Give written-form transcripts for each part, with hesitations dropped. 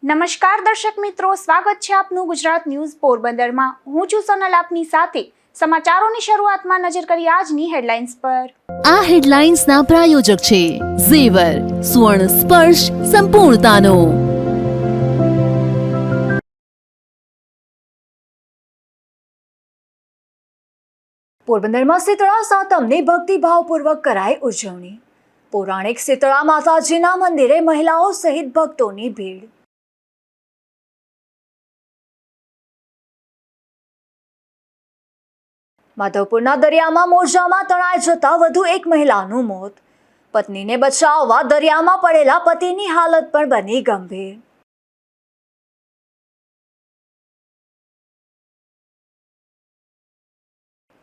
નમસ્કાર દર્શક મિત્રો, સ્વાગત છે આપનું ગુજરાત ન્યૂઝ પોરબંદરમાં। હું છું સોનલ, આપની સાથે સમાચારોની શરૂઆતમાં નજર કરી આજની હેડલાઇન્સ પર। આ હેડલાઇન્સના પ્રાયોજક છે ઝેવર, સુવર્ણ સ્પર્શ સંપૂર્ણતાનો। પોરબંદરમાં શીતળા સાતમની ભક્તિભાવપૂર્વક કરાઈ ઉજવણી। પૌરાણિક શીતળા માતાજીના મંદિરે મહિલાઓ સહિત ભક્તોની ભીડ। માધવપુરના દરિયામાં મોજામાં તણાઈ જતા વધુ એક મહિલાનું મોત। પત્નીને બચાવવા દરિયામાં પડેલા પતિની હાલત પણ બની ગંભીર।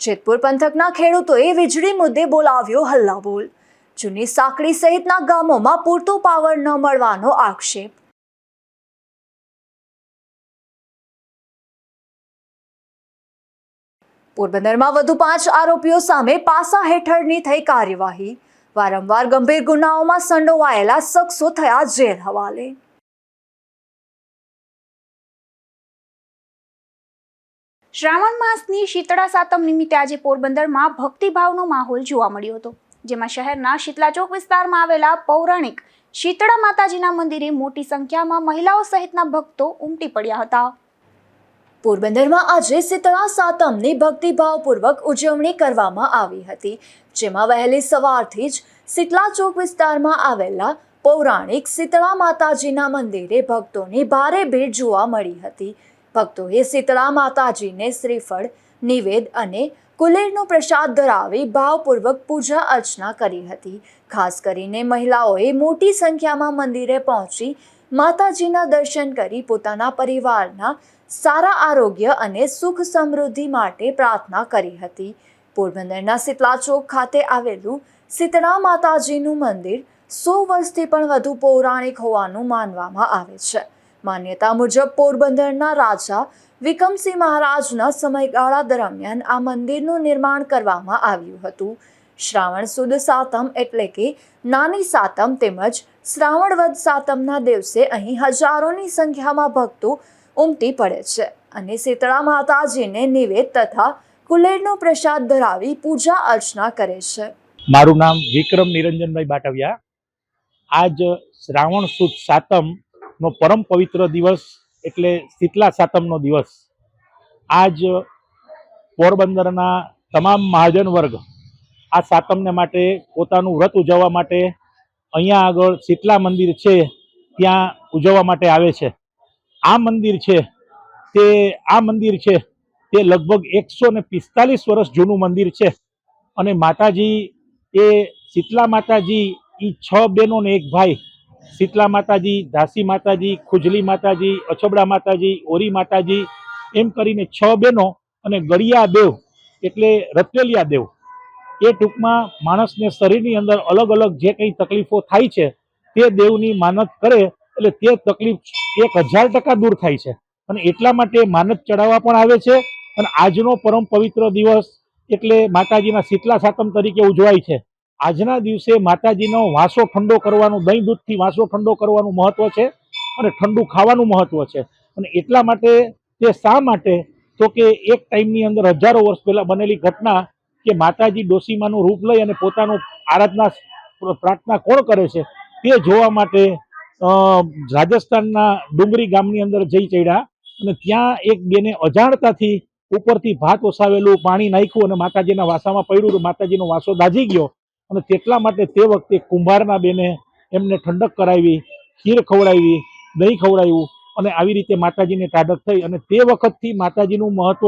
જેતપુર પંથકના ખેડૂતોએ વીજળી મુદ્દે બોલાવ્યો હલ્લાબોલ। જૂની સાંકડી સહિતના ગામોમાં પૂરતો પાવર ન મળવાનો આક્ષેપ। પોરબંદરમાં વધુ 5 આરોપીઓ સામે પાસા હેઠળની થઈ કાર્યવાહી। વારંવાર ગંભીર ગુનાઓમાં સંડોવાયેલા શખ્સો થયા જેલ હવાલે। શ્રાવણ માસની શીતળા સાતમ નિમિત્તે આજે પોરબંદરમાં ભક્તિભાવનો માહોલ જોવા મળ્યો હતો, જેમાં શહેરના શીતલા ચોક વિસ્તારમાં આવેલા પૌરાણિક શીતળા માતાજીના મંદિરે મોટી સંખ્યામાં મહિલાઓ સહિતના ભક્તો ઉમટી પડ્યા હતા। પોરબંદરમાં આજે શીતળા સાતમની ભક્તિભાવપૂર્વક ઉજવણી કરવામાં આવી હતી, જેમાં વહેલી સવારથી જ શીતલા ચોક વિસ્તારમાં આવેલા પૌરાણિક શીતળા માતાજીના મંદિરે ભક્તોની ભારે ભીડ જોવા મળી હતી। ભક્તોએ શીતળા માતાજીને શ્રીફળ, નિવેદ અને કુલેરનો પ્રસાદ ધરાવી ભાવપૂર્વક પૂજા અર્ચના કરી હતી। ખાસ કરીને મહિલાઓએ મોટી સંખ્યામાં મંદિરે પહોંચી માતાજીના દર્શન કરી પોતાના પરિવારના સારા આરોગ્ય અને સુખ સમૃદ્ધિ માટે પ્રાર્થના કરી હતી। પોરબંદરના શીતલા ચોક ખાતે આવેલું શીતળા માતાજીનું મંદિર 100 વર્ષથી પણ વધુ પૌરાણિક હોવાનું માનવામાં આવે છે। માન્યતા મુજબ પોરબંદરના રાજા વિક્રમસિંહ મહારાજના સમયગાળા દરમિયાન આ મંદિરનું નિર્માણ કરવામાં આવ્યું હતું। શ્રાવણ સુદ સાતમ એટલે કે નાની સાતમ તેમજ શ્રાવણ વદ સાતમના દિવસે અહીં હજારોની સંખ્યામાં ભક્તો ઉમટી પડે છે અને શીતળા માતાજીને નિવેદ તથા કુલેરનો પ્રસાદ ધરાવી પૂજા અર્ચના કરે છે। મારું નામ વિક્રમ નિરંજનભાઈ બાટવિયા। આજ શ્રાવણ સુદ સાતમનો પરમ પવિત્ર દિવસ એટલે શીતલા સાતમનો દિવસ। આજ પોરબંદરના તમામ મહાજન વર્ગ આ સાતમને માટે પોતાનું વ્રત ઉજવવા માટે અહીંયા આગળ શીતલા મંદિર છે ત્યાં ઉજવવા માટે આવે છે। આ મંદિર છે તે લગભગ 145 વર્ષ જૂનું મંદિર છે અને માતાજી એ શીતલા માતાજી એ 6 બહેનો ને 1 ભાઈ, શીતલા માતાજી, ધાસી માતાજી, ખુજલી માતાજી, અછબડા માતાજી, ઓરી માતાજી એમ કરીને 6 બહેનો અને ગળિયા દેવ એટલે રતેલિયા દેવ, એ ટૂંકમાં માણસને શરીરની અંદર અલગ અલગ જે કંઈ તકલીફો થાય છે તે દેવની માનત કરે એટલે તે તકલીફ 1000% દૂર થાય છે અને એટલા માટે માનત ચડાવવા પણ આવે છે। અને આજનો પરમ પવિત્ર દિવસ એટલે માતાજીના શીતલા સાતમ તરીકે ઉજવાય છે। આજના દિવસે માતાજીનો વાસો ઠંડો કરવાનું, દહીં દૂધથી વાસો ઠંડો કરવાનું મહત્વ છે અને ઠંડુ ખાવાનું મહત્વ છે। અને એટલા માટે તે શા માટે તો કે એક ટાઈમની અંદર હજારો વર્ષ પહેલા બનેલી ઘટના કે માતાજી ડોસીમાનું રૂપ લઈ અને પોતાનું આરાધના પ્રાર્થના કોણ કરે છે તે જોવા માટે રાજસ્થાનના ડુંગરી ગામની અંદર જઈ ચડ્યા અને ત્યાં એક બેને અજાણતાથી ઉપરથી ભાત ઓસાવેલું પાણી નાખ્યું અને માતાજીના વાસામાં પડ્યું તો માતાજીનો વાસો દાઝી ગયો અને તેટલા માટે તે વખતે કુંભારના બેને એમને ઠંડક કરાવી, ખીર ખવડાવી, દહીં ખવડાવ્યું અને આવી રીતે માતાજીને ટાઢક થઈ અને તે વખતથી માતાજીનું મહત્વ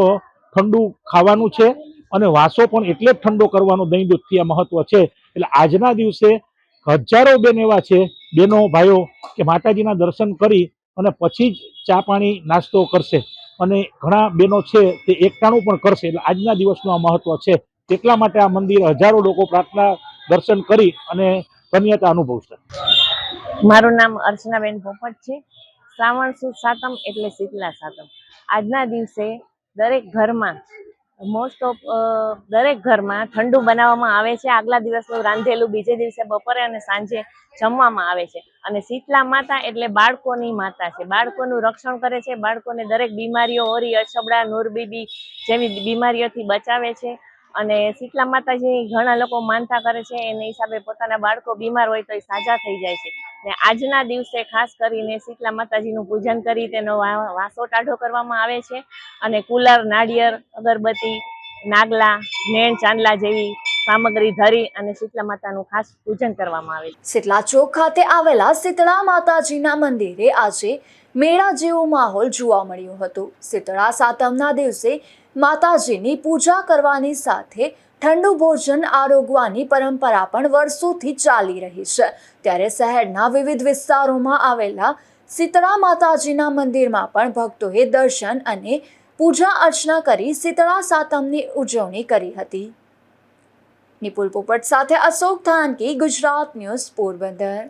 ઠંડુ ખાવાનું છે અને વાસો પણ એટલે જ ઠંડો કરવાનો દહીં દૂધથી આ મહત્વ છે। એટલે આજના દિવસે હજારો બેન એવા છે, બેનો ભાઈઓ કે માતાજીના દર્શન કરી અને પછી જ ચા પાણી નાસ્તો કરશે અને ઘણા બહેનો છે તે એકટાણું પણ કરશે। એટલે આજના દિવસનું આ મહત્વ છે, એટલા માટે આ મંદિર હજારો લોકો પ્રાર્થના દર્શન કરી અને ધન્યતા અનુભવશે। મારું નામ અર્ચનાબેન પોપટ છે। શ્રાવણ સુદ સાતમ એટલે શીતલા સાતમ। આજના દિવસે દરેક ઘરમાં મોસ્ટ ઓફ દરેક ઘરમાં ઠંડુ બનાવવામાં આવે છે. આગલા દિવસનું રાંધેલું બીજે દિવસે બપોરે અને સાંજે જમવામાં આવે છે. અને શીતલા માતા એટલે બાળકોની માતા છે. બાળકોનું રક્ષણ કરે છે, બાળકોને દરેક બીમારીઓ, ઓરી, અછબડા, નૂરબીબી જેવી બીમારીઓથી બચાવે છે. અને શીતલા માતાજી ઘણા લોકો માનતા કરે છે, એને હિસાબે પોતાના બાળકો બીમાર હોય તો એ સાજા થઈ જાય છે. ને આજના દિવસે ખાસ કરીને શીતલા માતાજીનું પૂજન કરી તેનો વાસો ટાઢો કરવામાં આવે છે. અને કુલર, નાળિયેર, અગરબત્તી, નાગલા, નેણ, ચાંદલા જેવી સામગ્રી ધરી અને શીતલા માતાનું ખાસ પૂજન કરવામાં આવે છે. શીતલા ચોક ખાતે આવેલા શીતળા માતાજીના મંદિરે આજે મેળા જેવો માહોલ જોવા મળ્યો હતો. શીતળા સાતમના દિવસે માતાજીની પૂજા કરવાની સાથે ઠંડુ ભોજન આરોગવાની પરંપરા પણ વર્ષોથી ચાલી રહી છે. ત્યારે શહેરના વિવિધ વિસ્તારોમાં આવેલા શીતળા માતાજીના મંદિરમાં પણ ભક્તોએ દર્શન અને પૂજા અર્ચના કરી શીતળા સાતમની ઉજવણી કરી હતી. નિપુલ પોપટ સાથે અશોક ધાનકી, ગુજરાત ન્યૂઝ, પોરબંદર.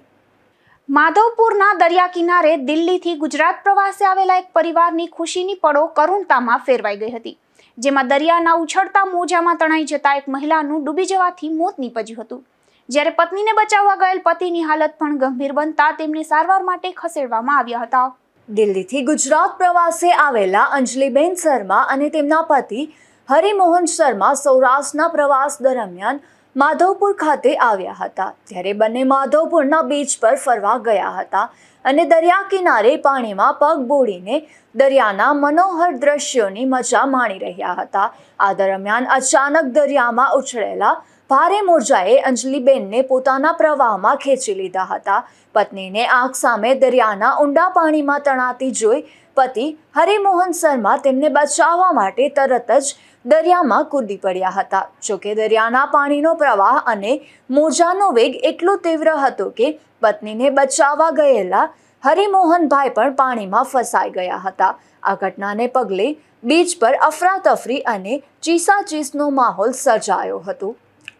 માધવપુરના દરિયા કિનારે દિલ્હીથી ગુજરાત પ્રવાસે આવેલા એક પરિવારની ખુશીની પળો કરુણતામાં ફેરવાઈ ગઈ હતી, જેમાં દરિયાના ઉછળતા મોજામાં તણાઈ જતા એક મહિલાનું ડૂબી જવાથી મોત નીપજ્યું હતું. જ્યારે પત્નીને બચાવવા ગયેલ પતિની હાલત પણ ગંભીર બનતા તેમને સારવાર માટે ખસેડવામાં આવ્યા હતા. દિલ્હીથી ગુજરાત પ્રવાસે આવેલા અંજલિબેન શર્મા અને તેમના પતિ હરિમોહન શર્મા સૌરાષ્ટ્રના પ્રવાસ દરમિયાન માધવપુર ખાતે આવ્યા હતા. ત્યારે બંને માધવપુરના બીચ પર ફરવા ગયા હતા અને દરિયા કિનારે પાણીમાં પગ બોળીને દરિયાના મનોહર દ્રશ્યોની મજા માણી રહ્યા હતા. આ દરમિયાન અચાનક દરિયામાં ઉછળેલા ભારે મોજાએ અંજલિબેનને પોતાના પ્રવાહમાં ખેંચી લીધા હતા. પત્નીને આંખ સામે દરિયાના ઊંડા પાણીમાં તણાતી જોઈ પતિ હરિમોહન શર્મા તેમને બચાવવા માટે તરત જ દરિયામાં કૂદી પડ્યા હતા. જોકે દરિયાના પાણીનો પ્રવાહ અને મોજાનો વેગ એટલો તીવ્ર હતો કે પત્નીને બચાવવા ગયેલા હરિમોહનભાઈ પણ પાણીમાં ફસાઈ ગયા હતા. આ ઘટનાને પગલે બીચ પર અફરાતફરી અને ચીસાચીસનો માહોલ સર્જાયો હતો.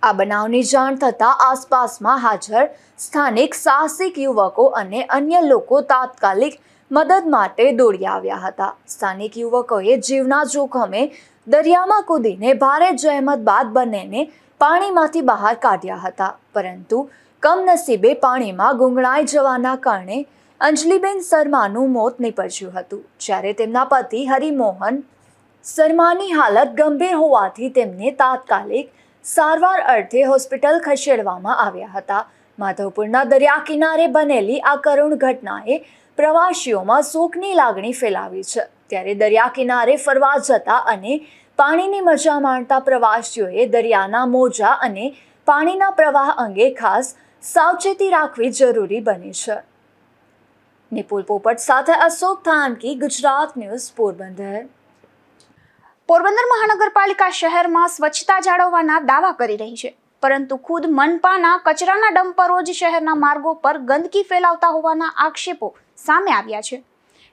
આ બનાવની જાણ થતાં આસપાસમાં હાજર સ્થાનિક સાહસિક યુવકો અને અન્ય લોકો તાત્કાલિક મદદ માટે દોડી આવ્યા હતા. સ્થાનિક યુવકોએ જીવના જોખમે દરિયામાં કૂદીને ભારે જહેમત બાદ બંનેને પાણીમાંથી બહાર કાઢ્યા હતા. પરંતુ કમનસીબે પાણીમાં ગુંગળાઈ જવાના કારણે અંજલિબેન શર્માનું મોત નીપજ્યું હતું. જ્યારે તેમના પતિ હરિમોહન શર્માની હાલત ગંભીર હોવાથી તેમને તાત્કાલિક સારવાર અર્થે હોસ્પિટલ ખસેડવામાં આવ્યા હતા. માધવપુરના દરિયા કિનારે બનેલી આ કરુણ ઘટનાએ પ્રવાસીઓમાં શોકની લાગણી ફેલાવી છે. ત્યારે દરિયા કિનારે ફરવા જતા અને પાણીની મજા માણતા પ્રવાસીઓએ દરિયાના મોજા અને પાણીના પ્રવાહ અંગે ખાસ સાવચેતી રાખવી જરૂરી બની છે. નિપુલ પોપટ સાથે અશોક ધાનકી, ગુજરાત ન્યૂઝ, પોરબંદર. પોરબંદર મહાનગરપાલિકા શહેરમાં સ્વચ્છતા જાળવવાના દાવા કરી રહી છે, પરંતુ ખુદ મનપાના કચરાના ડમ્પરો જ શહેરના માર્ગો પર ગંદકી ફેલાવતા હોવાના આક્ષેપો સામે આવ્યા છે.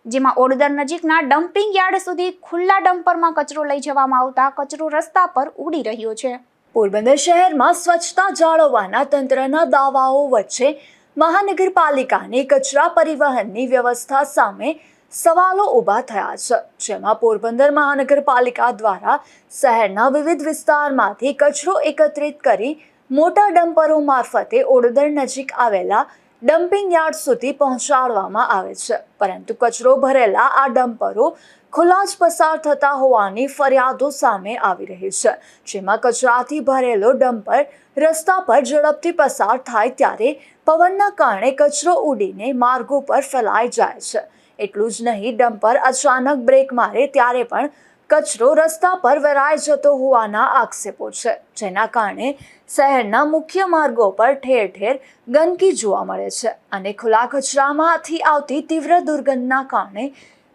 જેમાં ઓડદર નજીકના ડમ્પિંગ યાર્ડ સુધી ખુલ્લા ડમ્પરમાં કચરો લઈ જવામાં આવતા કચરો રસ્તા પર ઉડી રહ્યો છે. પોરબંદર શહેરમાં સ્વચ્છતા જાળવવાના તંત્રના દાવાઓ વચ્ચે મહાનગરપાલિકાની કચરા પરિવહનની વ્યવસ્થા સામે સવાલો ઊભા થયા છે. જેમાં પોરબંદર મહાનગરપાલિકા દ્વારા શહેરના વિવિધ વિસ્તારમાંથી કચરો એકત્રિત કરી મોટા ડમ્પરો મારફતે ઓડદર નજીક આવેલા ડમ્પિંગ યાર્ડ સુધી પહોંચાડવામાં આવે છે. પરંતુ કચરો ભરેલા આ ડમ્પરો ખુલ્લા જ પસાર થતા હોવાની ફરિયાદો સામે આવી રહી છે. જેમાં કચરાથી ભરેલો ડમ્પર રસ્તા પર ઝડપથી પસાર થાય ત્યારે પવનના કારણે કચરો ઉડીને માર્ગો પર ફેલાઈ જાય છે. એટલું જ નહીં, ડમ્પર અચાનક બ્રેક મારે ત્યારે પણ કચરો રસ્તા પર વેરાઈ જતો હોવાના આક્ષેપો છે. જેના કારણે શહેરના મુખ્ય માર્ગો પર ઠેર ઠેર ગંદકી જોવા મળે છે અને ખુલ્લા કચરામાંથી આવતી તીવ્ર દુર્ગંધના કારણે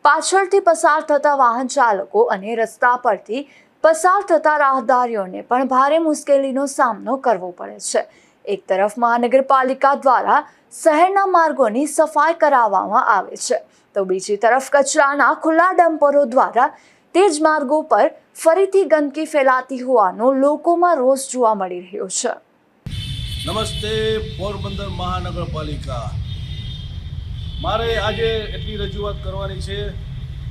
પાછળથી પસાર થતા વાહન ચાલકો અને રસ્તા પરથી પસાર થતા રાહદારીઓને પણ ભારે મુશ્કેલીનો સામનો કરવો પડે છે. એક તરફ મહાનગરપાલિકા દ્વારા શહેરના માર્ગોની સફાઈ કરાવવામાં આવે છે, તો બીજી તરફ કચરાના ખુલ્લા ડમ્પરો દ્વારા તે જ માર્ગો પર ફરીથી ગંદકી ફેલાતી હોવાનો લોકોમાં રોષ જોવા મળી રહ્યો છે. નમસ્તે પોરબંદર મહાનગરપાલિકા. મારે આજે એટલી રજૂઆત કરવાની છે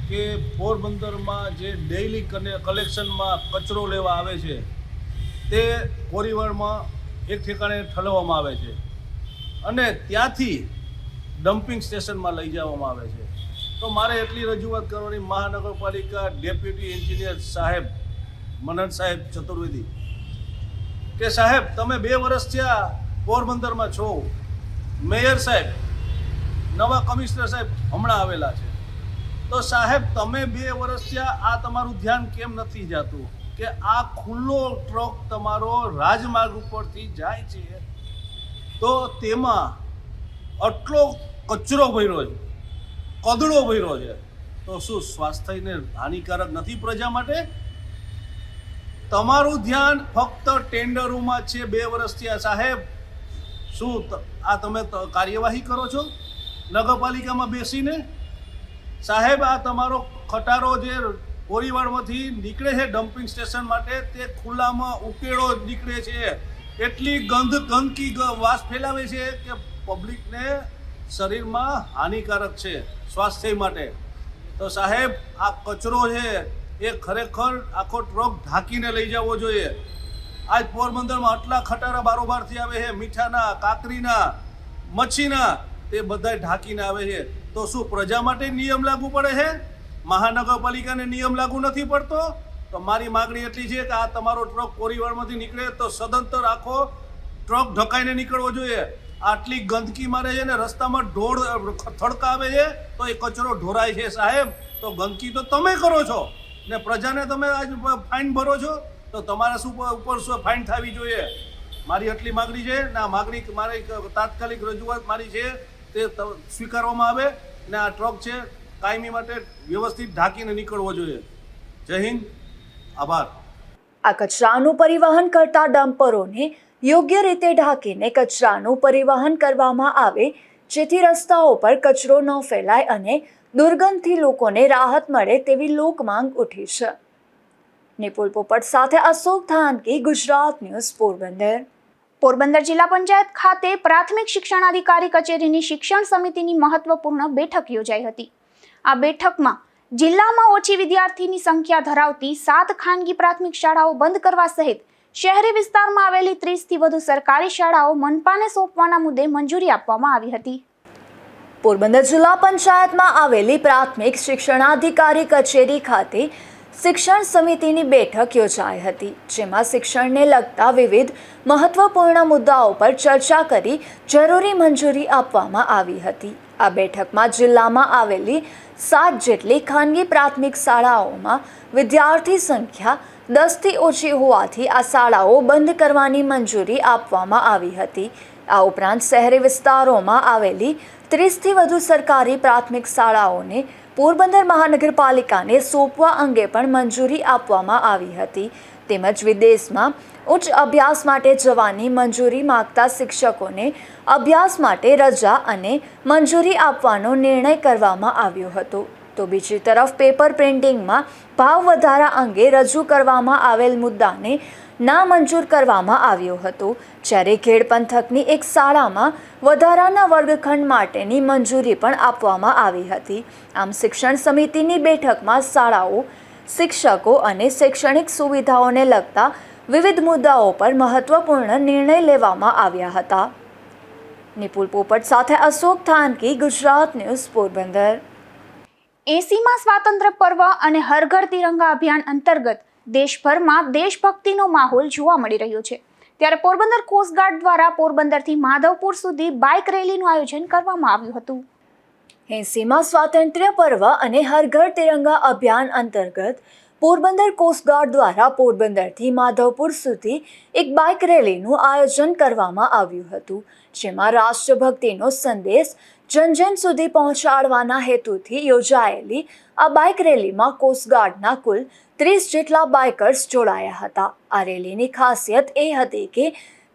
કે પોરબંદરમાં જે ડેઇલી કલેક્શનમાં કચરો લેવા આવે છે તે કોરીવાડમાં એક ઠેકાણે ઠલવવામાં આવે છે અને ત્યાંથી ડમ્પિંગ સ્ટેશનમાં લઈ જવામાં આવે છે. તો મારે એટલી રજૂઆત કરવાની મહાનગરપાલિકા ડેપ્યુટી એન્જિનિયર સાહેબ મનન સાહેબ ચતુર્વેદી કે સાહેબ તમે 2 વર્ષ થયા પોરબંદરમાં છો, મેયર સાહેબ નવા કમિશનર સાહેબ હમણાં આવેલા છે, તો સાહેબ તમે 2 વર્ષ થયા આ તમારું ધ્યાન કેમ નથી જતું કે આ ખુલ્લો ટ્રક તમારો રાજમાર્ગ ઉપરથી જાય છે તો તેમાં આટલો કચરો ભર્યો છે, કદડો ભર્યો છે, તો શું સ્વાસ્થ્યને હાનિકારક નથી પ્રજા માટે? તમારું ધ્યાન ફક્ત ટેન્ડરોમાં છે 2 વર્ષથી. આ સાહેબ શું આ તમે કાર્યવાહી કરો છો નગરપાલિકામાં બેસીને? સાહેબ આ તમારો ખટારો જે કોરીવાડમાંથી નીકળે છે ડમ્પિંગ સ્ટેશન માટે તે ખુલ્લામાં ઉકેળો નીકળે છે, એટલી ગંદકી વાસ ફેલાવે છે કે પબ્લિકને શરીરમાં હાનિકારક છે સ્વાસ્થ્ય માટે. તો સાહેબ આ કચરો છે એ ખરેખર આખો ટ્રક ઢાંકીને લઈ જવો જોઈએ. આજ પોરબંદરમાં આટલા ખટારા બારોબારથી આવે છે, મીઠાના, કાકરીના, મચ્છીના, તે બધા ઢાંકીને આવે છે. તો શું પ્રજા માટે નિયમ લાગુ પડે છે? મહાનગરપાલિકાને નિયમ લાગુ નથી પડતો? તો મારી માગણી એટલી છે કે આ તમારો ટ્રક કોરીવાડમાંથી નીકળે તો સદંતર આખો ટ્રક ઢકાઈને નીકળવો જોઈએ. આટલી ગંદકી મારે છે ને રસ્તામાં ઢોળ થડકા આવે છે તો એ કચરો ઢોરાય છે. સાહેબ તો ગંદકી તો તમે કરો છો ને પ્રજાને તમે આજ ફાઇન ભરો છો, તો તમારા ઉપર શું ફાઇન થવી જોઈએ. મારી આટલી માગણી છે ને આ માગણી મારી તાત્કાલિક રજૂઆત મારી છે તે સ્વીકારવામાં આવે ને આ ટ્રક છે કાયમી માટે વ્યવસ્થિત ઢાંકીને નીકળવો જોઈએ. જય હિન્દ, આભાર. આ કચરાનું પરિવહન કરતા ડમ્પરોને યોગ્ય રીતે ઢાંકીને કચરાનું પરિવહન કરવામાં આવે જેથી રસ્તાઓ પર કચરો ન ફેલાય અને દુર્ગંધથી લોકોને રાહત મળે તેવી લોકમાંગ ઉઠી છે. નિપુલ પોપટ સાથે અશોક થાનકી, ગુજરાત ન્યૂઝ, પોરબંદર. પોરબંદર જિલ્લા પંચાયત ખાતે પ્રાથમિક શિક્ષણાધિકારી કચેરીની શિક્ષણ સમિતિની મહત્વપૂર્ણ બેઠક યોજાઈ હતી. આ બેઠકમાં જિલ્લામાં ઓછી વિદ્યાર્થીની સંખ્યા ધરાવતી 7 ખાનગી પ્રાથમિક શાળાઓ બંધ કરવા સહિત શહેરી વિસ્તારમાં આવેલી 30થી વધુ સરકારી શાળાઓ મનપાને સોંપવાના મુદ્દે મંજૂરી આપવામાં આવી હતી. પોરબંદર જિલ્લા પંચાયતમાં આવેલી પ્રાથમિક શિક્ષણાધિકારી કચેરી ખાતે શિક્ષણ સમિતિની બેઠક યોજાઈ હતી, જેમાં શિક્ષણને લગતા વિવિધ મહત્વપૂર્ણ મુદ્દાઓ પર ચર્ચા કરી જરૂરી મંજૂરી આપવામાં આવી હતી. આ બેઠકમાં જિલ્લામાં આવેલી 7 જેટલી ખાનગી પ્રાથમિક શાળાઓમાં વિદ્યાર્થી સંખ્યા 10થી ઓછી હોવાથી આ શાળાઓ બંધ કરવાની મંજૂરી આપવામાં આવી હતી. આ ઉપરાંત શહેરી વિસ્તારોમાં આવેલી 30થી વધુ સરકારી પ્રાથમિક શાળાઓને પોરબંદર મહાનગરપાલિકાને સોંપવા અંગે પણ મંજૂરી આપવામાં આવી હતી. તેમજ વિદેશમાં ઉચ્ચ અભ્યાસ માટે જવાની મંજૂરી માંગતા શિક્ષકોને અભ્યાસ માટે રજા અને મંજૂરી આપવાનો નિર્ણય કરવામાં આવ્યો હતો. તો બીજી તરફ પેપર પ્રિન્ટિંગમાં ભાવ વધારા અંગે રજૂ કરવામાં આવેલ મુદ્દાને નામંજૂર કરવામાં આવ્યો હતો, જ્યારે ખેડ પંથકની એક શાળામાં વધારાના વર્ગખંડ માટેની મંજૂરી પણ આપવામાં આવી હતી. આમ શિક્ષણ સમિતિની બેઠકમાં શાળાઓ, શિક્ષકો અને શૈક્ષણિક સુવિધાઓને લગતા વિવિધ મુદ્દાઓ પર મહત્વપૂર્ણ નિર્ણય લેવામાં આવ્યા હતા. નિપુલ પોપટ સાથે અશોક થાનકી, ગુજરાત ન્યૂઝ, પોરબંદર. 80મા સ્વાતંત્ર્ય પર્વ અને હર ઘર તિરંગા અભિયાન અંતર્ગત દેશભરમાં દેશભક્તિનો માહોલ જોવા મળી રહ્યો છે. ત્યારે પોરબંદર કોસ્ટગાર્ડ દ્વારા પોરબંદરથી માધવપુર સુધી બાઇક રેલીનું આયોજન કરવામાં આવ્યું હતું. 80મા સ્વાતંત્ર્ય પર્વ અને હર ઘર તિરંગા અભિયાન અંતર્ગત પોરબંદર કોસ્ટગાર્ડ દ્વારા પોરબંદરથી માધવપુર સુધી એક બાઇક રેલીનું આયોજન કરવામાં આવ્યું હતું, જેમાં રાષ્ટ્રભક્તિનો સંદેશ જન સુધી પહોંચાડવાના હેતુથી યોજાયેલી આ બાઇક રેલીમાં કોસ્ટગાર્ડના કુલ 30 જેટલા બાઇકર્સ જોડાયા હતા. આ રેલીની ખાસિયત એ હતી કે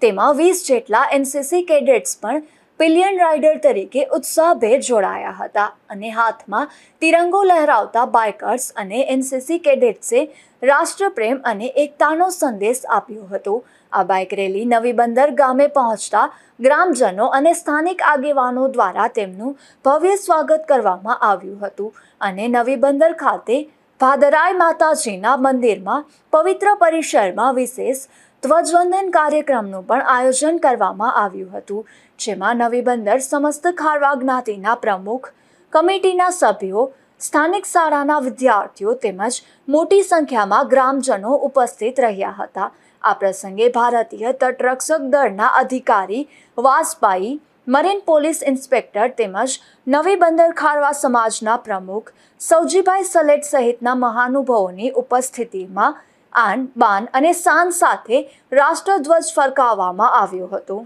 તેમાં 20 જેટલા એનસીસી કેડેટ્સ પણ પિલિયન રાઇડર તરીકે ઉત્સાહભેર જોડાયા હતા અને હાથમાં તિરંગો લહેરાવતા બાઇકર્સ અને એનસીસી કેડેટ્સે રાષ્ટ્રપ્રેમ અને એકતાનો સંદેશ આપ્યો હતો. આ બાઇક રેલી નવી બંદર ગામે પહોંચતા ગ્રામજનો અને સ્થાનિક આગેવાનો દ્વારા તેમનું ભવ્ય સ્વાગત કરવામાં આવ્યું હતું અને નવી બંદર ખાતે ભાદરાય માતાજીના મંદિરમાં પવિત્ર પરિસરમાં વિશેષ ધ્વજવંદન કાર્યક્રમનું પણ આયોજન કરવામાં આવ્યું હતું, જેમાં નવી બંદર સમસ્ત ખારવા જ્ઞાતિના પ્રમુખ, કમિટીના સભ્યો, સ્થાનિક શાળાના વિદ્યાર્થીઓ તેમજ મોટી સંખ્યામાં ગ્રામજનો ઉપસ્થિત રહ્યા હતા. આ પ્રસંગે ભારતીય તટરક્ષક દળના અધિકારી વાસબાઈ, મરીન પોલીસ ઇન્સ્પેક્ટર તેમજ નવી બંદર ખારવા સમાજના પ્રમુખ સૌજીભાઈ સલેટ સહિતના મહાનુભાવોની ઉપસ્થિતિમાં આન બાન અને શાન સાથે રાષ્ટ્રધ્વજ ફરકાવવામાં આવ્યો હતો.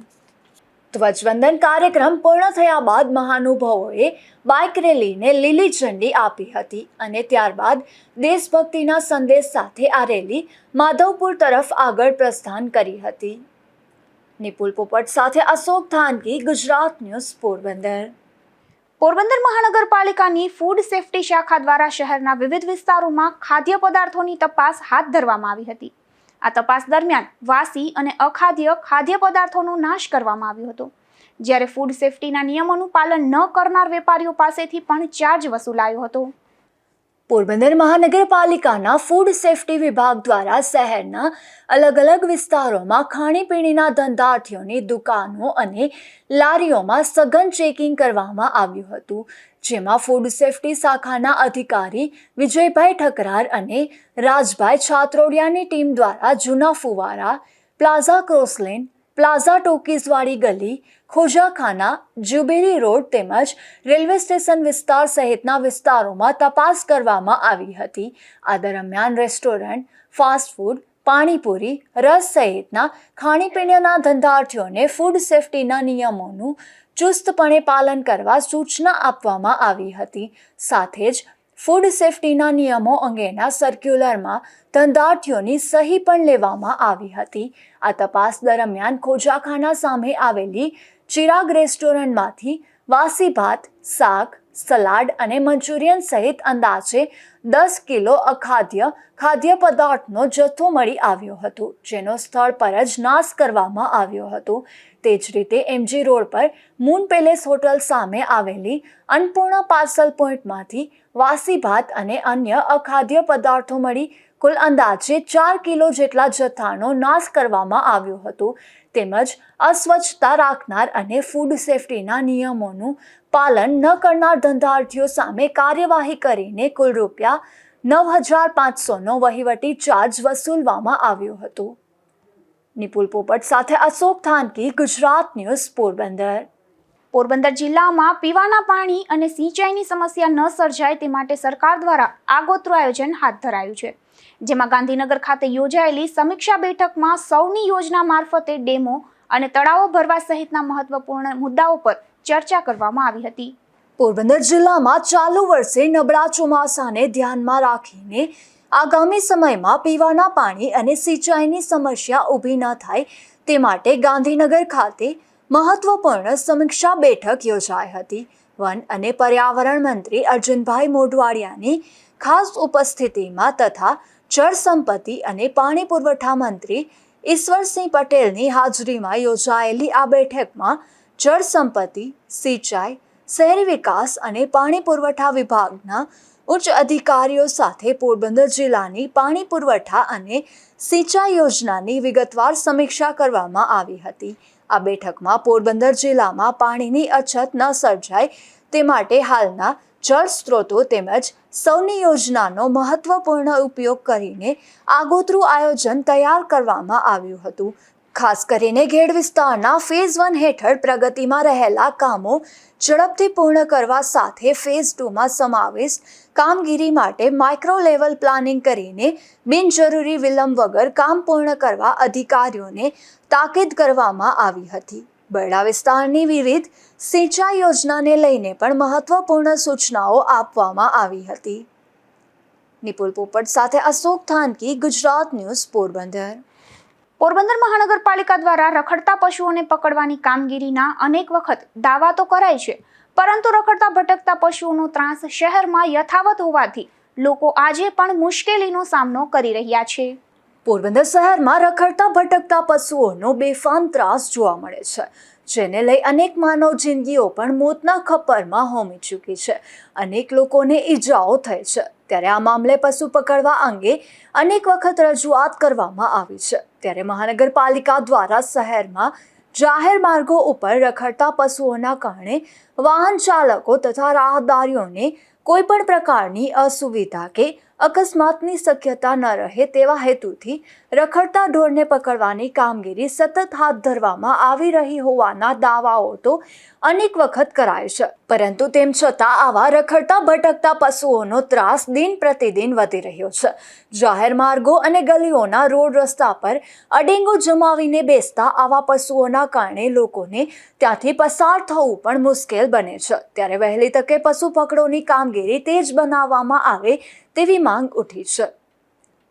ધ્વજવંદન કાર્યક્રમ પૂર્ણ થયા બાદ મહાનુભાવોએ બાઇક રેલીને લીલી ઝંડી આપી હતી અને ત્યારબાદ દેશભક્તિના સંદેશ સાથે આ રેલી માધવપુર તરફ આગળ પ્રસ્થાન કરી હતી. નિપુલ પોપટ સાથે અશોક ધાનકી, ગુજરાત ન્યૂઝ, પોરબંદર. પોરબંદર મહાનગરપાલિકાની ફૂડ સેફ્ટી શાખા દ્વારા શહેરના વિવિધ વિસ્તારોમાં ખાદ્ય પદાર્થોની તપાસ હાથ ધરવામાં આવી હતી. આ તપાસ દરમિયાન વાસી અને અખાદ્ય ખાદ્ય પદાર્થોનો નાશ કરવામાં આવ્યો હતો, જ્યારે ફૂડ સેફ્ટીના નિયમોનું પાલન ન કરનાર વેપારીઓ પાસેથી પણ ચાર્જ વસૂલાયો હતો. પોરબંદર મહાનગરપાલિકાના ફૂડ સેફ્ટી વિભાગ દ્વારા શહેરના અલગ અલગ વિસ્તારોમાં ખાણીપીણીના ધંધાર્થીઓની દુકાનો અને લારીઓમાં સઘન ચેકિંગ કરવામાં આવ્યું હતું, જેમાં ફૂડ સેફ્ટી શાખાના અધિકારી વિજયભાઈ ઠકરાર અને રાજભાઈ છાત્રોડિયાની ટીમ દ્વારા જૂના ફુવારા, પ્લાઝા ક્રોસલેન, પ્લાઝા ટોકીઝવાડી ગલી, ખોજાખાના, જ્યુબિલી રોડ તેમજ રેલવે સ્ટેશન વિસ્તાર સહિતના વિસ્તારોમાં તપાસ કરવામાં આવી હતી. આ દરમિયાન રેસ્ટોરન્ટ, ફાસ્ટ ફૂડ, પાણીપુરી, રસ સહિતના ખાણીપીણીના ધંધાર્થીઓને ફૂડ સેફ્ટીના નિયમોનું ચુસ્તપણે પાલન કરવા સૂચના આપવામાં આવી હતી. સાથે જ ફૂડ સેફ્ટીના નિયમો અંગેના સર્ક્યુલરમાં ધંધાર્થીઓની સહી પણ લેવામાં આવી હતી. આ તપાસ દરમિયાન ખોજાખાના સામે આવેલી ચિરાગ રેસ્ટોરન્ટમાંથી વાસી ભાત, શાક, સલાડ અને મંચુરિયન સહિત અંદાજે 10 કિલો અખાદ્ય ખાદ્ય પદાર્થનો જથ્થો મળી આવ્યો હતો, જેનો સ્થળ પર જ નાશ કરવામાં આવ્યો હતો. તે જ રીતે MG રોડ પર મૂન પેલેસ હોટલ સામે આવેલી અન્નપૂર્ણા પાર્સલ પોઈન્ટમાંથી વાસી ભાત અને અન્ય અખાદ્ય પદાર્થો મળી કુલ અંદાજે 4 કિલો જેટલા જથ્થાનો નાશ કરવામાં આવ્યો હતો. તેમજ અસ્વચ્છતા રાખનાર અને ફૂડ સેફ્ટીના નિયમોનું પાલન ન કરનાર ધંધાર્થીઓ સામે કાર્યવાહી કરીને કુલ રૂપિયા 9,500નો વહીવટી ચાર્જ વસૂલવામાં આવ્યો હતો. નિપુલ પોપટ સાથે અશોક ધાનકી, ગુજરાત ન્યૂઝ, પોરબંદર. પોરબંદર જિલ્લામાં પીવાના પાણી અને સિંચાઈની સમસ્યા ન સર્જાય તે માટે સરકાર દ્વારા આગોતરું આયોજન હાથ ધરાયું છે, જેમાં ગાંધીનગર ખાતે યોજાયેલી સમીક્ષા બેઠકમાં સૌની યોજના મારફતે ડેમો અને તળાવો ભરવા સહિતના મહત્વપૂર્ણ મુદ્દાઓ પર ચર્ચા કરવામાં આવી હતી. પોરબંદર જિલ્લામાં ચાલુ વર્ષે નબળા ચોમાસાને ધ્યાનમાં રાખીને આગામી સમયમાં પીવાના પાણી અને સિંચાઈની સમસ્યા ઊભી ન થાય તે માટે ગાંધીનગર ખાતે મહત્વપૂર્ણ સમીક્ષા બેઠક યોજાઈ હતી. વન અને પર્યાવરણ મંત્રી અર્જુનભાઈ મોઢવાડિયાની ખાસ ઉપસ્થિતિમાં તથા જળ સંપત્તિ અને પાણી પુરવઠા મંત્રી ઈશ્વરસિંહ પટેલની હાજરીમાં યોજાયેલી આ બેઠકમાં જળ સંપત્તિ, સિંચાઈ, શહેરી વિકાસ અને પાણી પુરવઠા વિભાગના ઉચ્ચ અધિકારીઓ સાથે પોરબંદર જિલ્લાની પાણી પુરવઠા અને સિંચાઈ યોજનાની વિગતવાર સમીક્ષા કરવામાં આવી હતી. આ બેઠકમાં પોરબંદર જિલ્લામાં પાણીની અછત ન સર્જાય તે માટે હાલના જળ સ્ત્રોતો તેમજ સૌની યોજનાનો મહત્વપૂર્ણ ઉપયોગ કરીને આગોતરું આયોજન તૈયાર કરવામાં આવ્યું હતું. ખાસ કરીને ઘેડ વિસ્તારના ફેઝ 1 હેઠળ પ્રગતિમાં રહેલા કામો ઝડપથી પૂર્ણ કરવા સાથે ફેઝ 2માં સમાવેશ કામગીરી માટે માઇક્રો લેવલ પ્લાનિંગ કરીને બિનજરૂરી વિલંબ વગર કામ પૂર્ણ કરવા અધિકારીઓને તાકીદ કરવામાં આવી હતી. બરડા વિસ્તારની વિવિધ સિંચાઈ યોજનાને લઈને પણ મહત્વપૂર્ણ સૂચનાઓ આપવામાં આવી હતી. નિપુલ પોપટ સાથે અશોક ધાનકી, ગુજરાત ન્યૂઝ, પોરબંદર. પોરબંદર મહાનગરપાલિકા દ્વારા રખડતા પશુઓને પકડવાની કામગીરીના અનેક વખત દાવા તો કરાય છે, પરંતુ રખડતા ભટકતા પશુઓનો ત્રાસ શહેરમાં યથાવત હોવાથી લોકો આજે પણ મુશ્કેલીનો સામનો કરી રહ્યા છે. પોરબંદર શહેરમાં રખડતા ભટકતા પશુઓનો બેફામ ત્રાસ જોવા મળે છે, જેને લઈ અનેક માનવ જિંદગીઓ પણ મોતના ખપ્પરમાં હોમી ચૂકી છે. અનેક લોકોને ઈજાઓ થઈ છે. ત્યારે આ મામલે પશુ પકડવા અંગે અનેક વખત રજૂઆત કરવામાં આવી છે. ત્યારે મહાનગરપાલિકા દ્વારા શહેરમાં જાહેર માર્ગો ઉપર રખડતા પશુઓના કારણે વાહન ચાલકો તથા રાહદારીઓને કોઈ પણ પ્રકારની અસુવિધા કે અકસ્માતની શક્યતા ન રહે તેવા હેતુથી રખડતા ઢોરને પકડવાની કામગીરી સતત હાથ ધરવામાં આવી રહી હોવાના દાવાઓ તો અનેક વખત કરાય છે, પરંતુ તેમ છતાં આવા રખડતા ભટકતા પશુઓનો ત્રાસ દિન પ્રતિદિન વધી રહ્યો છે. જાહેર માર્ગો અને ગલીઓના રોડ રસ્તા પર અડીંગો જમાવીને બેસતા આવા પશુઓના કારણે લોકોને ત્યાંથી પસાર થવું પણ મુશ્કેલ બને છે. ત્યારે વહેલી તકે પશુ પકડોની કામગીરી તેજ બનાવવામાં આવે તેવી માંગ ઉઠી છે.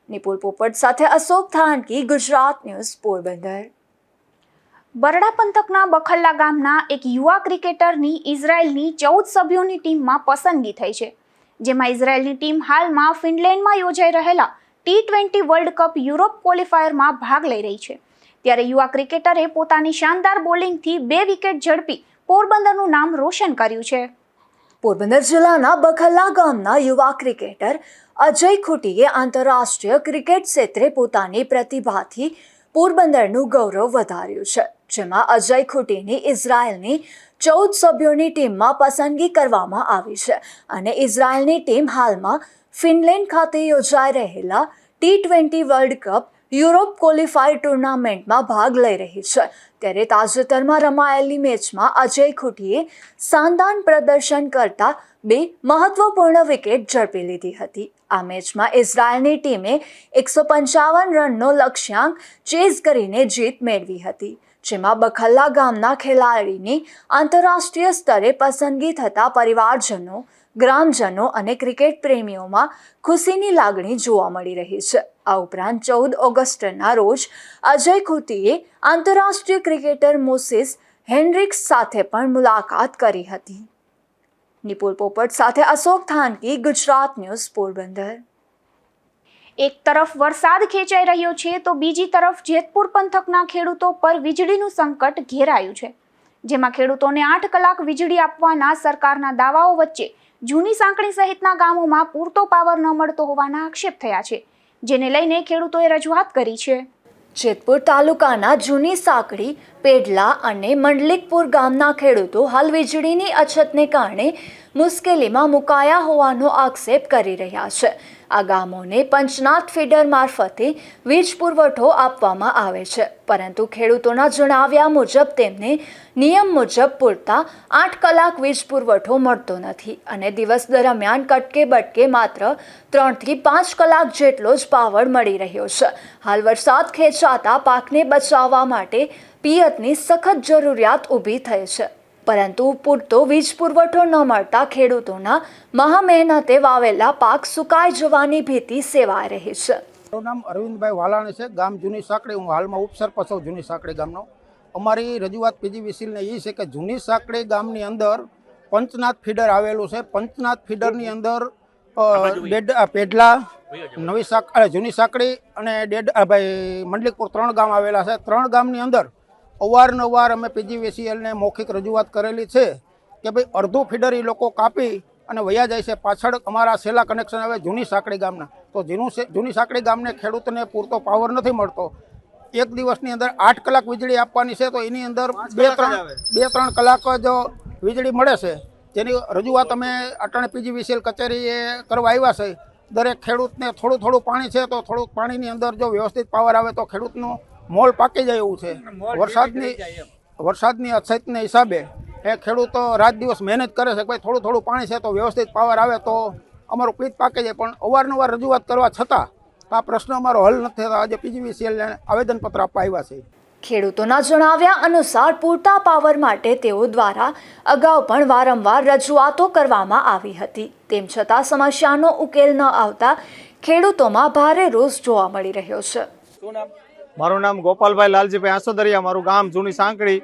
નિપુલ પોપટ સાથે અશોક થાનકી, ગુજરાત ન્યૂઝ, પોરબંદર. બરડા પંથકના બખલ્લા ગામના એક યુવા ક્રિકેટરની ઇઝરાયેલની 14 સભ્યોની ટીમમાં પસંદગી થઈ છે, જેમાં ઇઝરાયેલની ટીમ હાલમાં ફિનલેન્ડમાં યોજાઈ રહેલા T20 વર્લ્ડ કપ યુરોપ ક્વોલિફાયરમાં ભાગ લઈ રહી છે. ત્યારે યુવા ક્રિકેટરે પોતાની શાનદાર બોલિંગથી 2 વિકેટ ઝડપી પોરબંદરનું નામ રોશન કર્યું છે. પોરબંદર જિલ્લાના બખલ્લા ગામના યુવા ક્રિકેટર અજય ખૂટીએ આંતરરાષ્ટ્રીય ક્રિકેટ ક્ષેત્રે પોતાની પ્રતિભાથી પોરબંદરનું ગૌરવ વધાર્યું છે, જેમાં અજય ખૂટીની ઇઝરાયેલની 14 સભ્યોની ટીમમાં પસંદગી કરવામાં આવી છે અને ઇઝરાયેલની ટીમ હાલમાં ફિનલેન્ડ ખાતે યોજાઈ રહેલા T20 world cup Europe qualifier ટુર્નામેન્ટમાં ભાગ લઈ રહી છે. ત્યારે તાજેતરમાં રમાયેલી મેચમાં અજય ખૂટીએ શાનદાર પ્રદર્શન કરતા 2 મહત્વપૂર્ણ વિકેટ ઝડપી લીધી હતી. આ મેચમાં ઇઝરાયેલની ટીમે 155 રનનો લક્ષ્યાંક ચેઝ કરીને જીત મેળવી હતી, જેમાં બખલ્લા ગામના ખેલાડીની આંતરરાષ્ટ્રીય સ્તરે પસંદગી થતા પરિવારજનો, ગ્રામજનો અને ક્રિકેટ પ્રેમીઓમાં ખુશીની લાગણી જોવા મળી રહી છે. આ ઉપરાંત 14 ઓગસ્ટના રોજ અજય ખૂટીએ આંતરરાષ્ટ્રીય ક્રિકેટર મોસિસ હેન્ડ્રિક્સ સાથે પણ મુલાકાત કરી હતી. નિપુલ પોપટ સાથે અશોક થાનકી, ગુજરાત ન્યૂઝ, પોરબંદર. એક તરફ વરસાદ ખેંચાઈ રહ્યો છે તો બીજી તરફ જેતપુર પંથકના ખેડૂતો પર વીજળીનું સંકટ ઘેરાયું છે, જેમાં ખેડૂતોને 8 કલાક વીજળી આપવાના સરકારના દાવાઓ વચ્ચે જૂની સાંકળી સહિતના ગામોમાં પૂરતો પાવર ન મળતો હોવાના આક્ષેપ થયા છે, જેને લઈને ખેડૂતોએ રજૂઆત કરી છે. જેતપુર તાલુકાના જૂની સાંકળી, પેડલા અને મંડલિકપુર ગામના ખેડૂતો હાલ વીજળીની અછતને કારણે મુશ્કેલીમાં મુકાયા હોવાનો આક્ષેપ કરી રહ્યા છે. આ ગામોને પંચનાથ ફીડર મારફતે વીજ પુરવઠો આપવામાં આવે છે, પરંતુ ખેડૂતોના જણાવ્યા મુજબ તેમને નિયમ મુજબ પૂરતા 8 કલાક વીજ પુરવઠો મળતો નથી અને દિવસ દરમિયાન કટકે બટકે માત્ર 3 થી 5 કલાક જેટલો જ પાવર મળી રહ્યો છે. હાલ વરસાદ ખેંચાતા પાકને બચાવવા માટે પિયતની સખત જરૂરિયાત ઊભી થઈ છે, પરંતુ પૂરતો વીજ પુરવઠો ન મળતા ખેડૂતોના મહામહેનતે વાવેલા પાક સુકાઈ જવાની ભીતિ સેવાઈ રહી છે. મારું નામ અરવિંદભાઈ વાલાણી છે, ગામ જૂની સાંકળી. હું હાલમાં ઉપસરપંચ છું જૂની સાંકળી ગામનો. અમારી રજૂઆત પીજીવીસીએલને એ છે કે જૂની સાંકળી ગામની અંદર પંચનાથ ફીડર આવેલું છે. પંચનાથ ફીડરની અંદર પેડલા, જૂની સાંકળી અને મંડલિકપુર 3 ગામ આવેલા છે. 3 ગામની અંદર અવારનવાર અમે પીજીવીસીએલને મૌખિક રજૂઆત કરેલી છે કે ભાઈ અડધું ફીડર એ લોકો કાપી અને વયા જાય છે. પાછળ અમારા છેલ્લા કનેક્શન આવે જૂની સાંકળી ગામના, તો જૂની સાંકળી ગામને ખેડૂતને પૂરતો પાવર નથી મળતો. એક દિવસની અંદર 8 કલાક વીજળી આપવાની છે, તો એની અંદર 2-3 કલાક જ વીજળી મળે છે. જેની રજૂઆત અમે અટાણે પીજીવીસીએલ કચેરીએ કરવા આવ્યા છે. દરેક ખેડૂતને થોડું પાણી છે, તો થોડુંક પાણીની અંદર જો વ્યવસ્થિત પાવર આવે તો ખેડૂતનું મોલ પાકી જાય એવું છે. વરસાદની અછતને હિસાબે એ ખેડૂતો રાત દિવસ મહેનત કરે છે. ભાઈ થોડું પાણી છે તો વ્યવસ્થિત પાવર આવે તો અમારું પીક પાકી જાય, પણ અવારનવાર રજૂઆત કરવા છતાં આ પ્રશ્ન અમારો હલ નથી થતા. આજે પીજીવીસીએલને આવેદનપત્ર આપવા આવ્યા છે. ખેડૂતોના જણાવ્યા અનુસાર પૂરતા પાવર માટે તેઓ દ્વારા અગાઉ પણ વારંવાર રજૂઆતો કરવામાં આવી હતી, તેમ છતાં સમસ્યાનો ઉકેલ ન આવતા ખેડૂતોમાં ભારે રોષ જોવા મળી રહ્યો છે. મારું નામ ગોપાલભાઈ લાલજીભાઈ આસોદરિયા, મારું ગામ જૂની સાંકળી.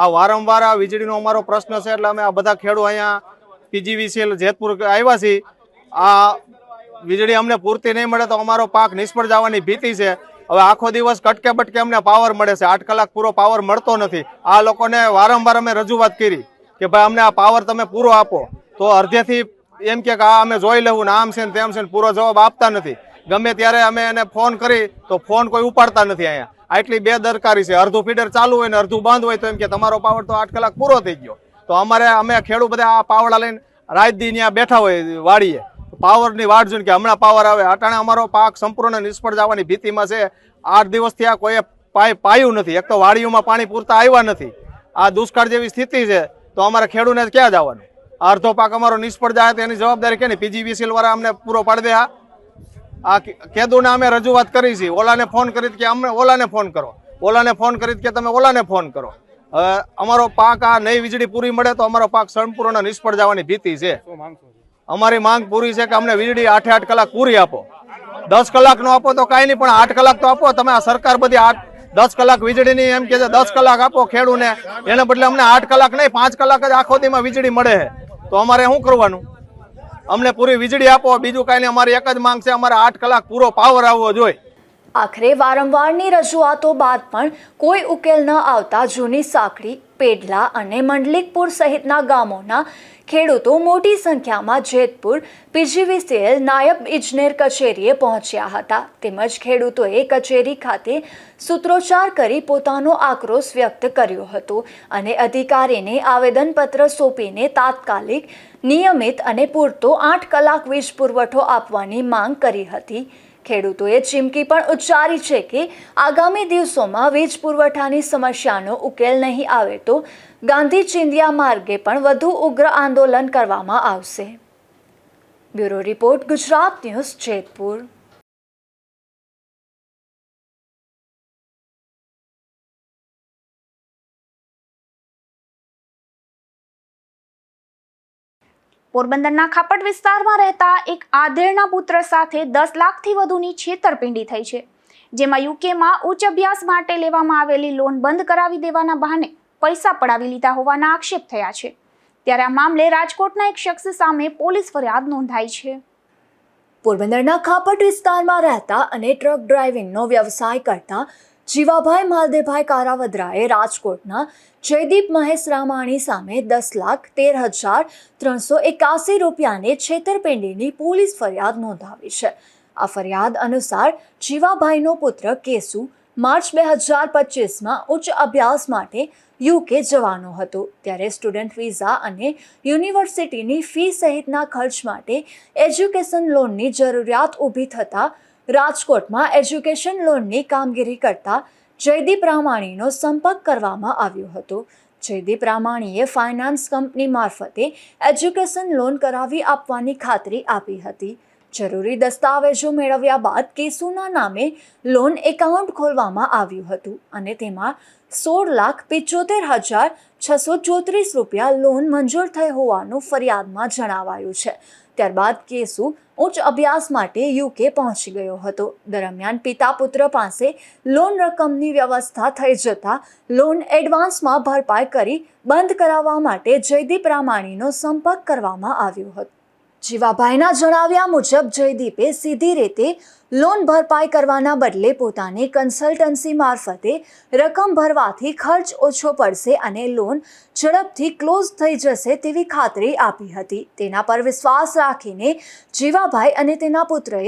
આ વારંવાર આ વીજળીનો અમારો પ્રશ્ન છે, એટલે અમે આ બધા ખેડૂત અહીંયા પીજીવીસીએલ જેતપુર આવ્યા છીએ. આ વીજળી અમને પૂરતી નહીં મળે તો અમારો પાક નિષ્ફળ જવાની ભીતિ છે. હવે આખો દિવસ કટકે બટકે અમને પાવર મળે છે, 8 કલાક પૂરો પાવર મળતો નથી. આ લોકોને વારંવાર અમે રજૂઆત કરી કે ભાઈ અમને આ પાવર તમે પૂરો આપો, તો અડધેથી એમ કે આ અમે જોઈ લેવું ને આમ છે ને તેમ છે ને, પૂરો જવાબ આપતા નથી. ગમે ત્યારે અમે એને ફોન કરી તો ફોન કોઈ ઉપાડતા નથી. અહીંયા આટલી બેદરકારી છે. અડધું ફીડર ચાલુ હોય ને અડધું બંધ હોય તો એમ કે તમારો પાવર તો 8 કલાક પૂરો થઈ ગયો. તો અમે ખેડૂત બધા આ પાવડા લઈને રાત દી ત્યાં બેઠા હોય વાડીએ, પાવરની વાટ જોઈને કે હમણાં પાવર આવે. અટાણે અમારો પાક સંપૂર્ણ નિષ્ફળ જવાની ભીતિમાં છે. 8 દિવસથી આ કોઈએ પાયું નથી. એક તો વાડીઓમાં પાણી પૂરતા આવ્યા નથી. આ દુષ્કાળ જેવી સ્થિતિ છે તો અમારે ખેડૂતને ક્યાં જવાનું? અડધો પાક અમારો નિષ્ફળ જાય તો એની જવાબદારી કે નહીં? PGVCL વાળા અમને પૂરો પાડી દે. આ ખેડૂતને અમે રજૂઆત કરી છે. ઓલાને ફોન કરી કે અમને ઓલાને ફોન કરો, ઓલાને ફોન કરી કે તમે ઓલાને ફોન કરો. હવે અમારો પાક આ નહીં વીજળી પૂરી મળે તો અમારો પાક સંપૂર્ણ નિષ્ફળ જવાની ભીતિ છે. અમારી માંગ પૂરી છે કે અમને વીજળી 8 કલાક પૂરી આપો. 10 કલાક નો આપો તો કાંઈ નહીં, પણ 8 કલાક તો આપો. તમે આ સરકાર બધી 10 કલાક વીજળીની એમ કે છે, 10 કલાક આપો ખેડૂને, એને બદલે અમને 8 કલાક નહીં 5 કલાક જ આખો દીમાં વીજળી મળે છે. તો અમારે શું કરવાનું? અમને પૂરી વીજળી આપો, બીજું કાંઈ નહીં. અમારી એક જ માંગ છે, અમારે 8 કલાક પૂરો પાવર આવવો જોઈએ. આખરે વારંવારની રજૂઆતો બાદ પણ કોઈ ઉકેલ ન આવતા જૂની સાંકડી, પેડલા અને મંડલિકપુર સહિતના ગામોના ખેડૂતો મોટી સંખ્યામાં જેતપુર PGVCL નાયબ ઇજનેર કચેરીએ પહોંચ્યા હતા. તેમજ ખેડૂતોએ કચેરી ખાતે સૂત્રોચ્ચાર કરી પોતાનો આક્રોશ વ્યક્ત કર્યો હતો અને અધિકારીને આવેદનપત્ર સોંપીને તાત્કાલિક, નિયમિત અને પૂરતો 8 કલાક વીજ પુરવઠો આપવાની માંગ કરી હતી. ખેડૂતોએ ચીમકી પણ ઉચ્ચારી છે કે આગામી દિવસોમાં વીજ પુરવઠાની સમસ્યાનો ઉકેલ નહીં આવે તો ગાંધી ચિંધ્યા માર્ગે પણ વધુ ઉગ્ર આંદોલન કરવામાં આવશે. Bureau report, Gujarat news, Jetpur. પોરબંદરના ખાપટ વિસ્તારમાં રહેતા એક આધેડના પુત્ર સાથે 10 લાખથી વધુની છેતરપિંડી થઈ છે, જેમાં યુકેમાં ઉચ્ચ અભ્યાસ માટે લેવામાં આવેલી લોન બંધ કરાવી દેવાના બહાને પૈસા પડાવી લીધા હોવાના આક્ષેપ થયા છે. ત્યારે આ મામલે રાજકોટના એક શખ્સ સામે પોલીસ ફરિયાદ નોંધાઈ છે. પોરબંદરના ખાપટ વિસ્તારમાં રહેતા અને ટ્રક ડ્રાઇવિંગનો વ્યવસાય કરતા જીવાભાઈ માલદેભાઈ કારાવદરાએ રાજકોટના જયદીપ મહેશ રામાણી સામે 10,13,381 રૂપિયાની છેતરપિંડીની પોલીસ ફરિયાદ નોંધાવી છે. આ ફરિયાદ અનુસાર જીવાભાઈનો પુત્ર કેસુ માર્ચ 2025માં ઉચ્ચ અભ્યાસ માટે UK જવાનો હતો. ત્યારે સ્ટુડન્ટ વિઝા અને યુનિવર્સિટીની ફી સહિતના ખર્ચ માટે એજ્યુકેશન લોનની જરૂરિયાત ઊભી થતાં રાજકોટમાં એજ્યુકેશન લોનની કામગીરી કરતા જયદીપ રામાણીનો સંપર્ક કરવામાં આવ્યો હતો. જયદીપ રામાણીએ ફાઇનાન્સ કંપની મારફતે એજ્યુકેશન લોન કરાવી આપવાની ખાતરી આપી હતી. જરૂરી દસ્તાવેજો મેળવ્યા બાદ કેસુના નામે લોન એકાઉન્ટ ખોલવામાં આવ્યું હતું અને તેમાં 16,75,634 રૂપિયા લોન મંજૂર થઈ હોવાનું ફરિયાદમાં જણાવાયું છે. ત્યારબાદ કેસુ ઉચ્ચ અભ્યાસ માટે UK પહોંચી ગયો હતો. દરમિયાન પિતા પુત્ર પાસે લોન રકમની વ્યવસ્થા થઈ જતા લોન એડવાન્સમાં ભરપાઈ કરી બંધ કરાવવા માટે જયદીપ રામાણીનો સંપર્ક કરવામાં આવ્યો હતો. જીવાભાઈના જણાવ્યા મુજબ જયદીપે સીધી રીતે લોન ભરપાઈ કરવાના બદલે પોતાની કન્સલ્ટન્સી મારફતે રકમ ભરવાથી ખર્ચ ઓછો પડશે અને લોન ઝડપથી ક્લોઝ થઈ જશે તેવી ખાતરી આપી હતી. તેના પર વિશ્વાસ રાખીને જીવાભાઈ અને તેના પુત્રએ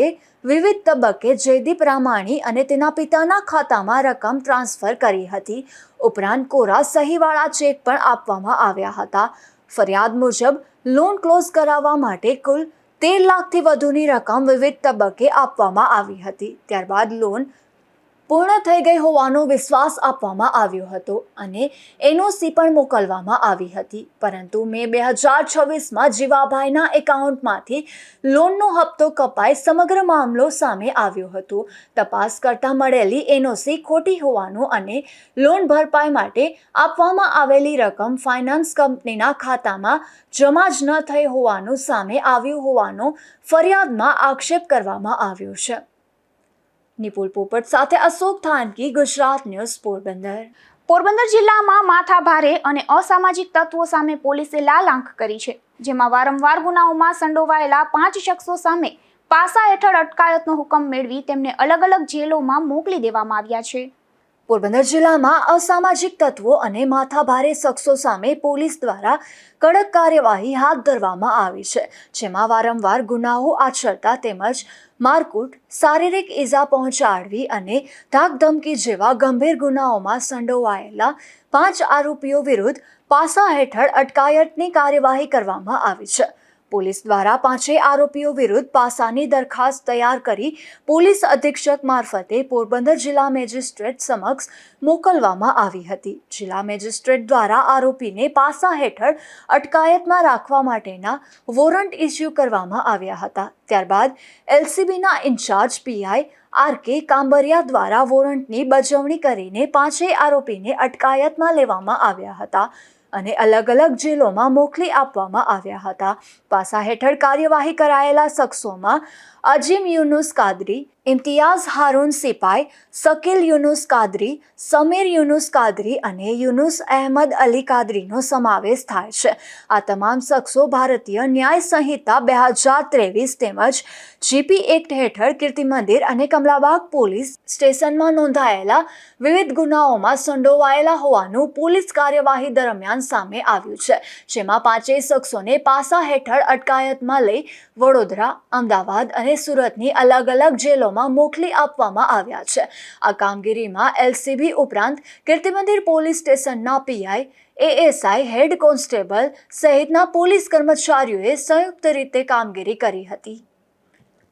વિવિધ તબક્કે જયદીપ રામાણી અને તેના પિતાના ખાતામાં રકમ ટ્રાન્સફર કરી હતી. ઉપરાંત કોરા સહીવાળા ચેક પણ આપવામાં આવ્યા હતા. ફરિયાદ મુજબ લોન ક્લોઝ કરાવવા માટે કુલ 13 લાખથી વધુની રકમ વિવિધ તબક્કે આપવામાં આવી હતી. ત્યારબાદ લોન પૂર્ણ થઈ ગઈ હોવાનો વિશ્વાસ આપવામાં આવ્યો હતો અને NOC પણ મોકલવામાં આવી હતી. પરંતુ મે 2026માં જીવાભાઈના એકાઉન્ટમાંથી લોનનો હપ્તો કપાઈ સમગ્ર મામલો સામે આવ્યો હતો. તપાસ કરતા મળેલી NOC ખોટી હોવાનું અને લોન ભરપાઈ માટે આપવામાં આવેલી રકમ ફાઇનાન્સ કંપનીના ખાતામાં જમા જ ન થઈ હોવાનું સામે આવ્યું હોવાનો ફરિયાદમાં આક્ષેપ કરવામાં આવ્યો છે. નિપુલ પોપટ સાથે અશોક થાનકી, ગુજરાત ન્યૂઝ, પોરબંદર. પોરબંદર જિલ્લામાં માથાભારે અને અસામાજિક તત્વો સામે પોલીસે લાલ આંખ કરી છે, જેમાં વારંવાર ગુનાઓમાં સંડોવાયેલા 5 શખ્સો સામે પાસા હેઠળ અટકાયતનો હુકમ મેળવી તેમને અલગ અલગ જેલોમાં મોકલી દેવામાં આવ્યા છે. પોરબંદર જિલ્લામાં અસામાજિક તત્વો અને માથાભારે શખ્સો સામે પોલીસ દ્વારા કડક કાર્યવાહી હાથ ધરવામાં આવી છે, જેમાં વારંવાર ગુનાઓ આચરતા તેમજ મારકૂટ, શારીરિક ઈજા પહોંચાડવી અને ધાકધમકી જેવા ગંભીર ગુનાઓમાં સંડોવાયેલા 5 આરોપીઓ વિરુદ્ધ પાસા હેઠળ અટકાયતની કાર્યવાહી કરવામાં આવી છે. પોલીસ દ્વારા 5 આરોપીઓ વિરુદ્ધ પાસાની દરખાસ્ત તૈયાર કરી પોલીસ અધિક્ષક મારફતે પોરબંદર જિલ્લા મેજિસ્ટ્રેટ સમક્ષ મોકલવામાં આવી હતી. જિલ્લા મેજિસ્ટ્રેટ દ્વારા આરોપીને પાસા હેઠળ અટકાયતમાં રાખવા માટેના વોરંટ ઇસ્યુ કરવામાં આવ્યા હતા. ત્યારબાદ એલસીબીના ઇન્ચાર્જ પીઆઈ આર.કે. કાંબરિયા દ્વારા વોરંટની બજવણી કરીને 5 આરોપીને અટકાયતમાં લેવામાં આવ્યા હતા અને અલગ અલગ જેલોમાં મોકલી આપવામાં આવ્યા હતા. પાસા હેઠળ કાર્યવાહી કરાયેલા શખ્સોમાં અજીમ યુનુસ કાદરી, ઇમ્તિયાઝ હારૂન સિપાઈ, શકીલ યુનુસ કાદરી, સમીર યુનુસ કાદરી અને યુનુસ અહેમદ અલી કાદરીનો સમાવેશ થાય છે. આ તમામ શખ્સો ભારતીય ન્યાય સંહિતા 2023 તેમજ જીપી એક્ટ હેઠળ કીર્તિ મંદિર અને કમલાબાગ પોલીસ સ્ટેશનમાં નોંધાયેલા વિવિધ ગુનાઓમાં સંડોવાયેલા હોવાનું પોલીસ કાર્યવાહી દરમિયાન સામે આવ્યું છે, જેમાં 5 શખ્સોને પાસા હેઠળ અટકાયતમાં લઈ વડોદરા, અમદાવાદ અને સુરતની અલગ અલગ જેલોમાં મોકલી આપવામાં આવ્યા છે. આ કામગીરીમાં એલસીબી ઉપરાંત કીર્તિમંદિર પોલીસ સ્ટેશનના પીઆઈ, એએસઆઈ, હેડ કોન્સ્ટેબલ સહિતના પોલીસ કર્મચારીઓએ સંયુક્ત રીતે કામગીરી કરી હતી.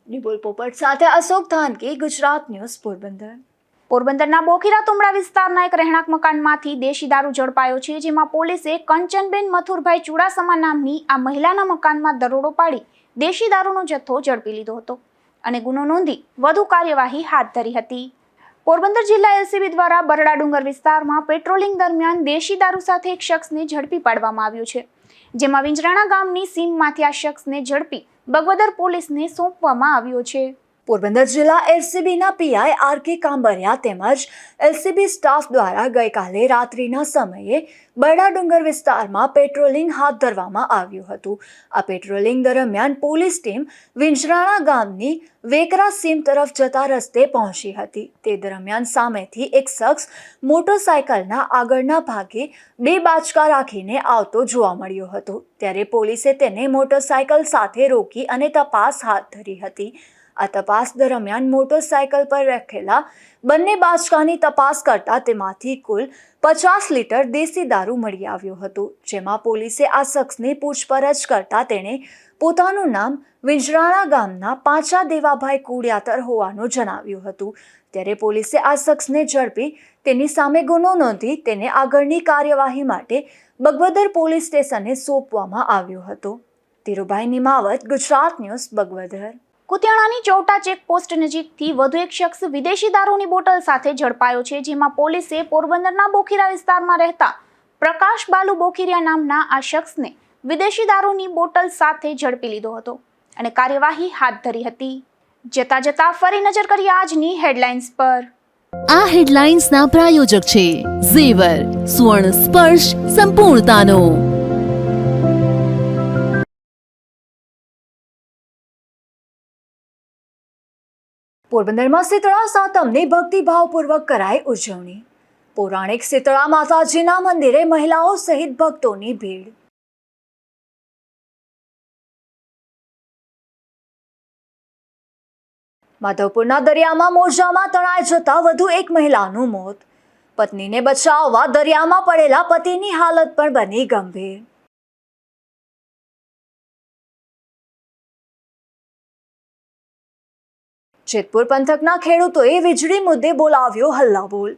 નિબોલ પોપટ સાથે અશોક ધાનકી, ગુજરાત ન્યૂઝ, પોરબંદર. પોરબંદરના બોખીરા તુમડા વિસ્તારના એક રહેણાંક મકાનમાંથી દેશી દારૂ ઝડપાયો છે, જેમાં પોલીસે કંચનબેન મથુરભાઈ ચુડાસમા નામની આ મહિલાના મકાનમાં દરોડો પાડી દેશી દારૂનો જથ્થો ઝડપી લીધો હતો અને ગુનો નોંધી વધુ કાર્યવાહી હાથ ધરી હતી. પોરબંદર જિલ્લા એલસીબી દ્વારા બરડા ડુંગર વિસ્તારમાં પેટ્રોલિંગ દરમિયાન દેશી દારૂ સાથે એક શખ્સને ઝડપી પાડવામાં આવ્યો છે, જેમાં વિંજરાણા ગામની સીમમાંથી આ શખ્સને ઝડપી બગવદર પોલીસને સોંપવામાં આવ્યો છે. પોરબંદર જિલ્લા એલસીબીના પીઆઈ આર.કે. કાંબરિયા તેમજ એલસીબી સ્ટાફ દ્વારા ગઈકાલે રાત્રિના સમયે બરડા ડુંગર વિસ્તારમાં પેટ્રોલિંગ હાથ ધરવામાં આવ્યું હતું. આ પેટ્રોલિંગ દરમિયાન પોલીસ ટીમ વિંજરાણા ગામની વેકરા સીમ તરફ જતા રસ્તે પહોંચી હતી. તે દરમિયાન સામેથી એક શખ્સ મોટરસાયકલના આગળના ભાગે 2 બાચકા રાખીને આવતો જોવા મળ્યો હતો. ત્યારે પોલીસે તેને મોટરસાયકલ સાથે રોકી અને તપાસ હાથ ધરી હતી. આ તપાસ દરમિયાન મોટરસાયકલ પર રાખેલા બંને બાચકાની તપાસ કરતા તેમાંથી કુલ 50 લીટર દેશી દારૂ મળી આવ્યો હતો, જેમાં પોલીસે આ શખ્સની પૂછપરછ કરતા તેણે પોતાનું નામ વિંજરાણા ગામના પાંચા દેવાભાઈ કુડિયાતર હોવાનું જણાવ્યું હતું. ત્યારે પોલીસે આ શખ્સને ઝડપી તેની સામે ગુનો નોંધી તેને આગળની કાર્યવાહી માટે બગવદર પોલીસ સ્ટેશને સોંપવામાં આવ્યો હતો. ધીરુભાઈ નિમાવત, ગુજરાત ન્યૂઝ, બગવદર. કુતિયાણાની ચૌટા ચેકપોસ્ટ નજીકથી વધુ એક શખ્સ વિદેશી દારૂની બોટલ સાથે ઝડપાયો છે, જેમાં પોલીસે પોરબંદરના બોખીરા વિસ્તારમાં રહેતા પ્રકાશ બાલુ બોખીરિયા નામના આ શખ્સને વિદેશી દારૂની બોટલ સાથે ઝડપી લીધો હતો અને કાર્યવાહી હાથ ધરી હતી. જતા ફરી નજર કરીએ આજની હેડલાઇન્સ પર. આ હેડલાઇન્સના પ્રાયોજક છે ઝેવર, સુવર્ણ સ્પર્શ સંપૂર્ણતાનો. પોરબંદરમાં શીતળા સાતમની ભક્તિભાવપૂર્વક કરાઈ ઉજવણી. પૌરાણિક શીતળા માતાજીના મંદિરે મહિલાઓ સહિત ભક્તોની ભીડ. માધવપુરના દરિયામાં મોજામાં તણાઈ જતા વધુ એક મહિલાનું મોત. પત્નીને બચાવવા દરિયામાં પડેલા પતિની હાલત પણ બની ગંભીર. જેતપુર પંથકના ખેડૂતોએ વીજળી મુદ્દે બોલાવ્યો હલ્લાબોલ.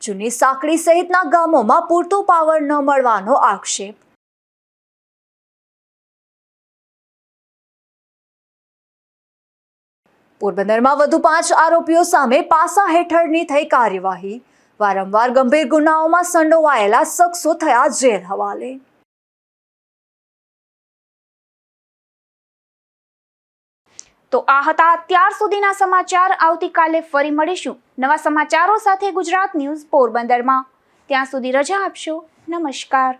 જૂની સાંકડી સહિતના ગામોમાં પૂરતો પાવર ન મળવાનો આક્ષેપ. પોરબંદરમાં વધુ 5 આરોપીઓ સામે પાસા હેઠળની થઈ કાર્યવાહી. વારંવાર ગંભીર ગુનાઓમાં સંડોવાયેલા શખ્સો થયા જેલ હવાલે. તો આ હતા અત્યાર સુધીના સમાચાર. આવતીકાલે ફરી મળીશું નવા સમાચારો સાથે ગુજરાત ન્યૂઝ પોરબંદરમાં. ત્યાં સુધી રજા આપશો. નમસ્કાર.